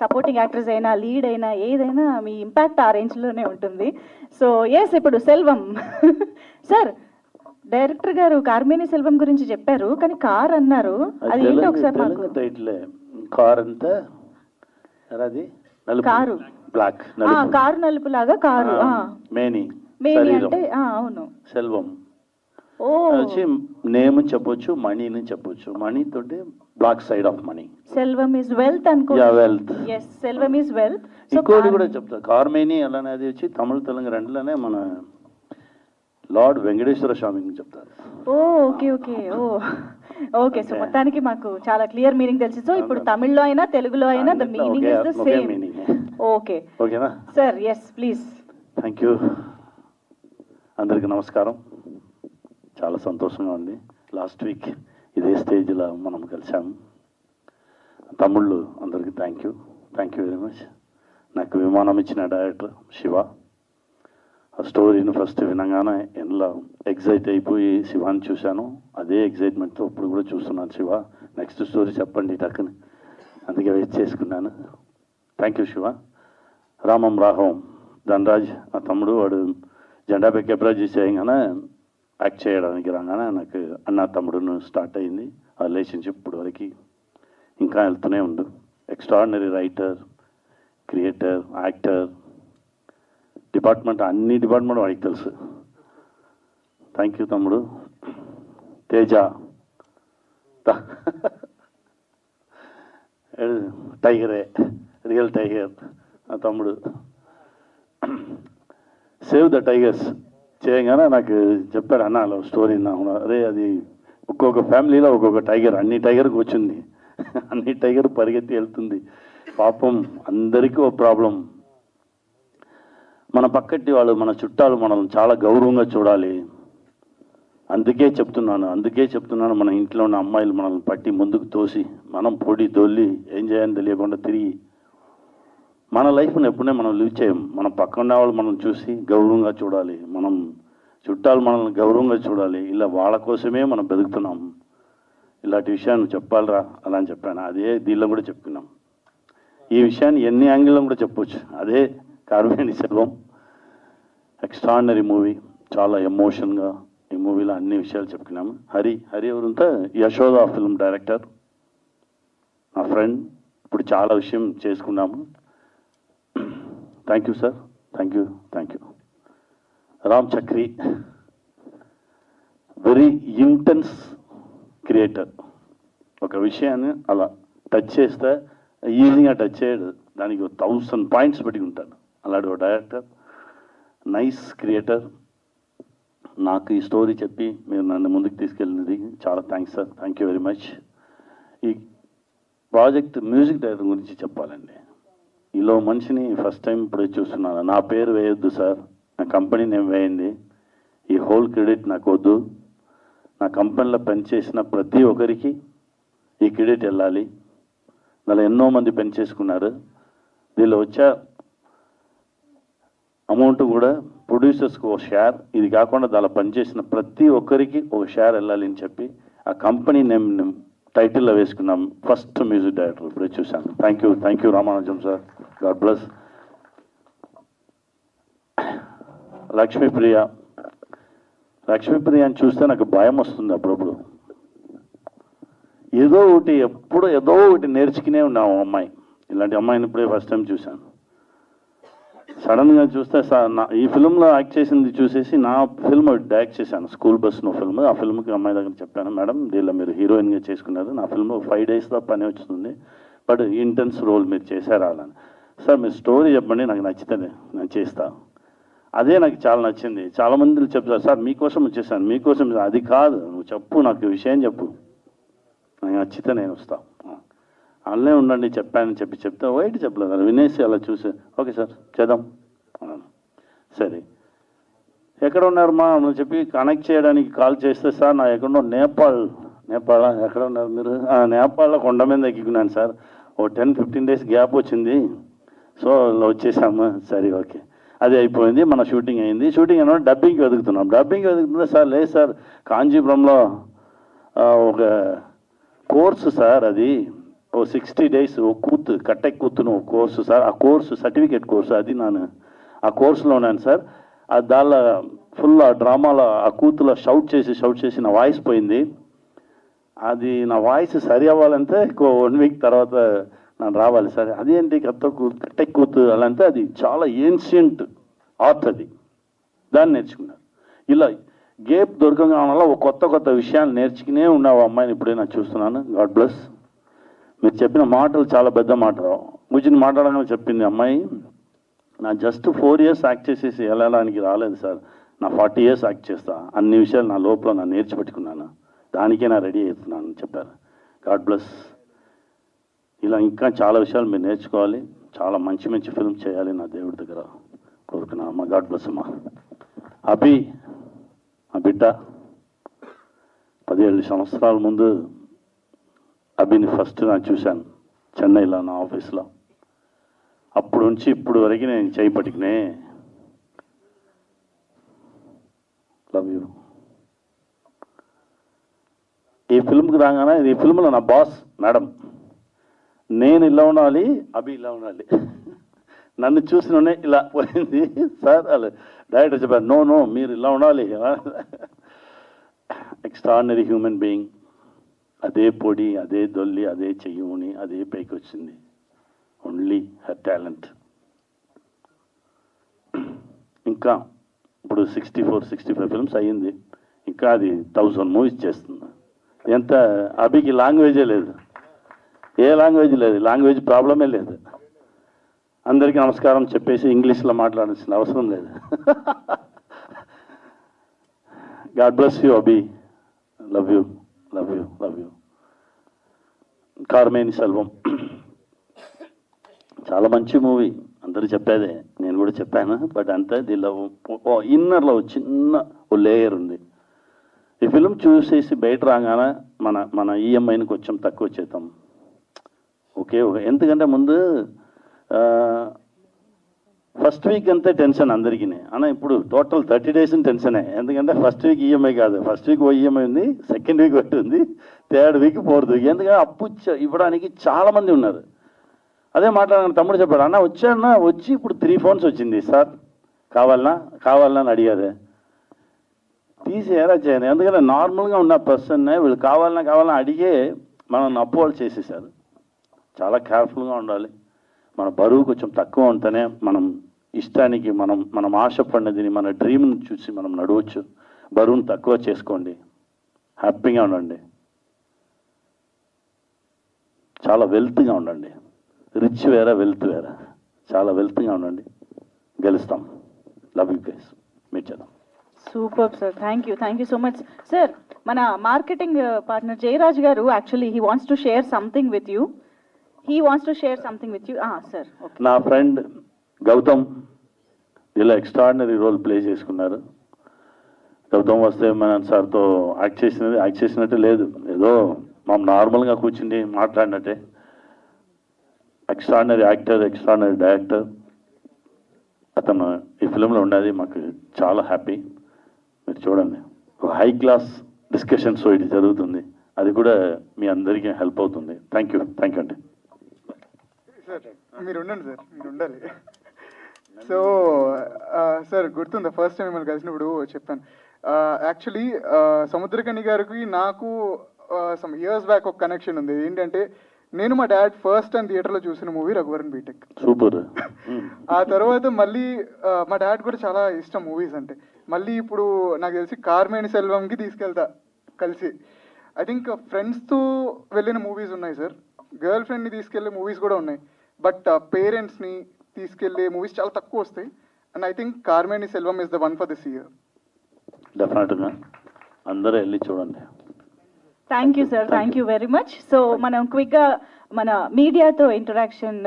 Supporting actress అయినా lead అయినా ఏదైనా మీ ఇంపాక్ట్ ఆ రేంజ్లోనే ఉంటుంది. సో ఎస్, ఇప్పుడు సెల్వం సార్ డైరెక్టర్ గారు కార్మేని సెల్వం గురించి చెప్పారు, కానీ కార్ అన్నారు, అది ఏంటో ఒకసారి మాకు. టైటిల్ కార్ అంతా అది కారు బ్లాక్ కారు నలుపు లాగా కారు మేని మేని అంటే అవును సెల్వం ఓ వచ్చి నేమ్ చెప్పొచ్చు, మనీని చెప్పొచ్చు. మనీ తోటి black side of money. Selvam is wealth అనుకో. Wealth. yes selvam is wealth. ఇంకోటి కూడా చెప్తా, కార్మేని అలానే వచ్చి తమిళ తెలంగాణ రెండులోనే మన లార్డ్ వెంకటేశ్వర స్వామిని చెప్తారు. ఓ ఓకే ఓకే ఓకే. సో మొత్తానికి మాకు చాలా క్లియర్ మీనింగ్ తెలిసి, సో ఇప్పుడు తమిళ్లో అయినా తెలుగులో అయినా the meaning is the same. Okay ఓకేనా sir? Yes please. Thank you. అందరికీ నమస్కారం. చాలా సంతోషంగా ఉంది. లాస్ట్ వీక్ ఇదే స్టేజ్లో మనం కలిసాము. తమ్ముళ్ళు అందరికీ థ్యాంక్ యూ వెరీ మచ్. నాకు విమానం ఇచ్చిన డైరెక్టర్ శివ. ఆ స్టోరీని ఫస్ట్ వినగానే ఎలా ఎగ్జైట్ అయిపోయి శివాని చూశాను, అదే ఎగ్జైట్మెంట్తో ఇప్పుడు కూడా చూస్తున్నాను. శివ నెక్స్ట్ స్టోరీ చెప్పండి టక్కుని, అందుకే వెయిట్ చేసుకున్నాను. Thank you Shiva. రామం రాఘవం ధనరాజ్ నా తమ్ముడు, వాడు జెండా పెట్టి అప్రోచ్ చేయగానే యాక్ట్ చేయడానికి రాగానే నాకు అన్న తమ్ముడును స్టార్ట్ అయింది ఆ రిలేషన్షిప్. ఇప్పుడు వరకు ఇంకా వెళ్తూనే ఉండు. Extraordinary writer, creator, actor, department అన్ని డిపార్ట్మెంట్ వాడికి తెలుసు. థ్యాంక్ యూ తమ్ముడు. తేజ టైగరే, రియల్ టైగర్ నా తమ్ముడు. సేవ్ ద టైగర్స్ చేయగానే నాకు చెప్పాడు, అన్న అలా స్టోరీ అరే అది ఒక్కొక్క ఫ్యామిలీలో ఒక్కొక్క టైగర్, అన్ని టైగర్కి వచ్చింది, అన్ని టైగర్ పరిగెత్తి వెళ్తుంది. పాపం అందరికీ ఓ ప్రాబ్లం. మన పక్కటి వాళ్ళు, మన చుట్టాలు మనల్ని చాలా గౌరవంగా చూడాలి. అందుకే చెప్తున్నాను మన ఇంట్లో ఉన్న అమ్మాయిలు మనల్ని పట్టి ముందుకు తోసి మనం పొడి దొల్లి ఏం చేయాలని తెలియకుండా తిరిగి మన లైఫ్ని ఎప్పుడే మనం లివ్ చేయం. మన పక్కన వాళ్ళు మనం చూసి గౌరవంగా చూడాలి, మనం చుట్టాలు మనల్ని గౌరవంగా చూడాలి. ఇలా వాళ్ళ కోసమే మనం బతుకుతున్నాం. ఇలాంటి విషయాన్ని చెప్పాలరా అలా అని చెప్పాను. అదే దీనిలో కూడా చెప్పుకున్నాం. ఈ విషయాన్ని ఎన్ని యాంగిల్లో కూడా చెప్పవచ్చు. అదే కార్మేని సెల్వం. ఎక్స్ట్రాడినరీ మూవీ, చాలా ఎమోషన్గా ఈ మూవీలో అన్ని విషయాలు చెప్పుకున్నాము. హరి ఎవరంతా యశోద ఫిల్మ్ డైరెక్టర్, నా ఫ్రెండ్. ఇప్పుడు చాలా విషయం చేసుకున్నాము. Thank you sir. Thank you. Ram Chakri very intense creator. ఒక విషయాన్ని అలా టచ్ చేస్తే ఈజీగా టచ్ చేయడు, దానికి 1000 పాయింట్స్ పెట్టి ఉంటాను. అలాంటి ఒక డైరెక్టర్, నైస్ క్రియేటర్. నాకు ఈ స్టోరీ చెప్పి మీరు నన్ను ముందుకు తీసుకెళ్ళినది చాలా thanks sir. Thank you very much. ఈ ప్రాజెక్ట్ మ్యూజిక్ డైరెక్టర్ గురించి చెప్పాలండి. ఈలో మనిషిని ఫస్ట్ టైం ఇప్పుడే చూస్తున్నాను. నా పేరు వేయొద్దు సార్, నా కంపెనీ నేమ్ వేయండి. ఈ హోల్ క్రెడిట్ నాకు వద్దు. నా కంపెనీలో పనిచేసిన ప్రతి ఒక్కరికి ఈ క్రెడిట్ వెళ్ళాలి. దానిలో ఎన్నో మంది పనిచేసుకున్నారు. దీనిలో వచ్చే అమౌంట్ కూడా ప్రొడ్యూసర్స్కి ఒక షేర్, ఇది కాకుండా దానిలో పనిచేసిన ప్రతి ఒక్కరికి ఒక షేర్ వెళ్ళాలి అని చెప్పి ఆ కంపెనీ నేమ్ టైటిల్లో వేసుకున్నాం. ఫస్ట్ మ్యూజిక్ డైరెక్టర్ ఇప్పుడే చూశాను. Thank you Ramanujam sir. God bless. Lakshmipriya అని చూస్తే నాకు భయం వస్తుంది అప్పుడప్పుడు. ఏదో ఒకటి నేర్చుకునే ఉన్నాము అమ్మాయి. ఇలాంటి అమ్మాయిని ఇప్పుడే ఫస్ట్ టైం చూశాను. సడన్గా చూస్తే ఈ ఫిల్మ్లో యాక్ట్ చేసింది చూసేసి నా ఫిల్మ్ డైరెక్ట్ చేశాను, స్కూల్ బస్ నో ఫిల్మ్. ఆ ఫిల్మ్కి అమ్మాయి దగ్గర చెప్పాను, మేడం దీనిలో మీరు హీరోయిన్గా చేసుకున్నారు, నా ఫిల్మ్ 5 డేస్లో పని వస్తుంది, బట్ ఇంటెన్స్ రోల్ మీరు చేశారా అని. సార్ మీరు స్టోరీ చెప్పండి, నాకు నచ్చితే నేను చేస్తాను. అదే నాకు చాలా నచ్చింది. చాలామంది చెప్తారు, సార్ మీకోసం వచ్చేసాను, మీకోసం. అది కాదు, నువ్వు చెప్పు, నాకు విషయం చెప్పు, నాకు నచ్చితే నేను వస్తాను. అల్లే ఉండండి చెప్పానని చెప్తే వైట్ చెప్పలేదు, వినేసి అలా చూసి ఓకే సార్ చేద్దాం అన్నాను. సరే ఎక్కడ ఉన్నారు మా అని చెప్పి కనెక్ట్ చేయడానికి కాల్ చేస్తే, సార్ నా ఎక్కడో నేపాల్ ఎక్కడ ఉన్నారు మీరు? నేపాల్లో కొండ మీద ఎక్కికున్నాను సార్, ఓ 10-15 డేస్ గ్యాప్ వచ్చింది, సో వచ్చేసాము. సరే ఓకే, అది అయిపోయింది, మన షూటింగ్ అయింది. షూటింగ్ అయినా డబ్బింగ్కి వెతుకుతున్నా సార్. లేదు సార్, కాంచీపురంలో ఒక కోర్సు సార్, అది ఓ 60 days ఓ కూతు కట్టె కూతును ఓ కోర్సు సార్, ఆ కోర్సు సర్టిఫికేట్ కోర్సు, అది నేను ఆ కోర్సులో ఉన్నాను సార్. దానిలో ఫుల్ ఆ డ్రామాలో ఆ కూతులో షౌట్ చేసి నా వాయిస్ పోయింది. అది నా వాయిస్ సరి అవ్వాలంటే ఇంకో 1 week తర్వాత నేను రావాలి సార్. అదేంటి కట్టె కూతు అలా అంటే అది చాలా ఏన్షియంట్ ఆర్ట్, అది దాన్ని నేర్చుకున్నాను. ఇలా గేప్ దొరకగా వల్ల ఒక కొత్త విషయాలు నేర్చుకునే ఉన్నావు అమ్మాయిని ఇప్పుడే నేను చూస్తున్నాను. God bless. మీరు చెప్పిన మాటలు చాలా పెద్ద మాటలు. కూర్చుని మాట్లాడగానే చెప్పింది అమ్మాయి, నా జస్ట్ 4 years యాక్ట్ చేసేసి వెళ్ళడానికి రాలేదు సార్, నా 40 years యాక్ట్ చేస్తా, అన్ని విషయాలు నా లోపల నేను నేర్చిపెట్టుకున్నాను, దానికే నా రెడీ అవుతున్నాను అని చెప్పారు. God bless. ఇలా ఇంకా చాలా విషయాలు మీరు నేర్చుకోవాలి, చాలా మంచి ఫిల్మ్ చేయాలి నా దేవుడి దగ్గర కోరుకున్నా అమ్మ. గాడ్ బ్లెస్ అమ్మా. అభి ఆ బిడ్డ 17 సంవత్సరాల ముందు అభిని ఫస్ట్ నేను చూశాను చెన్నైలో నా ఆఫీస్లో. అప్పుడు నుంచి ఇప్పుడు వరకు నేను చేయి పట్టుకునే. Love you. ఈ ఫిల్మ్కి రాగానే ఈ ఫిల్మ్లో నా బాస్ మేడం, నేను ఇలా ఉండాలి, అభి ఇలా ఉండాలి, నన్ను చూసినోనే ఇలా పోయింది సార్. అలా డైరెక్టర్ చెప్పారు, నో మీరు ఇలా ఉండాలి. Extraordinary human being. అదే పొడి, అదే దొల్లి, అదే చెయ్యూని, అదే పైకి వచ్చింది. Only her talent. ఇంకా ఇప్పుడు 64-65 ఫిల్మ్స్ అయ్యింది, ఇంకా అది 1000 movies చేస్తుంది. ఎంత అభికి లాంగ్వేజే లేదు, ఏ లాంగ్వేజ్ లేదు, లాంగ్వేజ్ ప్రాబ్లమే లేదు. అందరికీ నమస్కారం చెప్పేసి ఇంగ్లీష్లో మాట్లాడాల్సిన అవసరం లేదు. God bless you Abhi. Love you. Karmeni Selvam చాలా మంచి మూవీ, అందరూ చెప్పేదే, నేను కూడా చెప్పాను. బట్ అంతే దీనిలో ఇన్నర్లో చిన్న ఓ లేయర్ ఉంది. ఈ ఫిల్మ్ చూసేసి బయట రాగానే మన ఈఎంఐని కొంచెం తక్కువ చేద్దాం. ఓకే, ఎందుకంటే ముందు ఫస్ట్ వీక్ అంతే టెన్షన్ అందరికీ, అన్న ఇప్పుడు టోటల్ 30 days టెన్షనే. ఎందుకంటే ఫస్ట్ వీక్ ఈఎంఐ కాదు, ఫస్ట్ వీక్ ఓ ఈఎంఐ ఉంది, సెకండ్ వీక్ ఒకటి ఉంది, థర్డ్ వీక్ 4th వీక్. ఎందుకంటే అప్పు ఇవ్వడానికి చాలామంది ఉన్నారు. అదే మాట్లాడాను, తమ్ముడు చెప్పాడు, అన్న వచ్చి ఇప్పుడు 3 phones వచ్చింది సార్, కావాలన్నా అని అడిగారు. తీసేయారా చేయను, ఎందుకంటే నార్మల్గా ఉన్న పర్సన్నే వీళ్ళు కావాలన్నా అడిగే మనం అప్రూవల్ చేసేసారు. చాలా కేర్ఫుల్గా ఉండాలి. మన బరువు కొంచెం తక్కువ ఉంటేనే మనం ఇష్టానికి మనం ఆశపడినదిని, మన డ్రీమ్ని చూసి మనం నడవచ్చు. బరువును తక్కువ చేసుకోండి, హ్యాపీగా ఉండండి, చాలా వెల్త్గా ఉండండి. రిచ్ వేరా, వెల్త్ వేరా. చాలా వెల్త్గా ఉండండి, గెలుస్తాం. Love you guys. మీట్ చేద్దాం. Super sir, thank you so much sir. మన మార్కెటింగ్ పార్ట్నర్ జయరాజ్ గారు actually he wants to share something with you. Sir. నా ఫ్రెండ్ గౌతమ్ ఇలా ఎక్స్ట్రాడినరీ రోల్ ప్లే చేసుకున్నారు. గౌతమ్ వస్తే మన సార్తో యాక్ట్ చేసినట్టు లేదు, ఏదో మనం నార్మల్గా కూర్చుని మాట్లాడినట్టే. Extraordinary actor, extraordinary director. అతను ఈ ఫిల్మ్లో ఉన్నది మాకు చాలా హ్యాపీ. మీరు చూడండి, ఒక హై క్లాస్ డిస్కషన్ షో ఇది జరుగుతుంది, అది కూడా మీ అందరికీ హెల్ప్ అవుతుంది. థ్యాంక్ యూ అండి. సార్ మీరు ఉండండి సార్, మీరు ఉండాలి. సో సార్ గుర్తుందా ఫస్ట్ టైం మిమ్మల్ని కలిసినప్పుడు చెప్పాను, యాక్చువల్లీ సముద్రకని గారికి నాకు సమ్ ఇయర్స్ బ్యాక్ ఒక కనెక్షన్ ఉంది. ఏంటంటే నేను మా డాడ్ ఫస్ట్ టైం థియేటర్లో చూసిన మూవీ రఘువరన్ బీటెక్. సూపర్. ఆ తర్వాత మళ్ళీ మా డాడ్ కూడా చాలా ఇష్టం మూవీస్ అంటే. మళ్ళీ ఇప్పుడు నాకు తెలిసి కార్మేని సెల్వంకి తీసుకెళ్తా కలిసి. ఐ థింక్ ఫ్రెండ్స్తో వెళ్ళిన మూవీస్ ఉన్నాయి సార్, గర్ల్ ఫ్రెండ్ని తీసుకెళ్లే మూవీస్ కూడా ఉన్నాయి. బట్ పేరెంట్స్ని తీసుకెళ్లే మూవీస్ చాలా తక్కువ వస్తాయి. And I think Karmeni Selvam is the one for this year. డెఫినెట్గా అందరూ వెళ్ళి చూడండి. Thank you sir, thank you very much. So మనం క్విక్గా మన మీడియాతో ఇంటరాక్షన్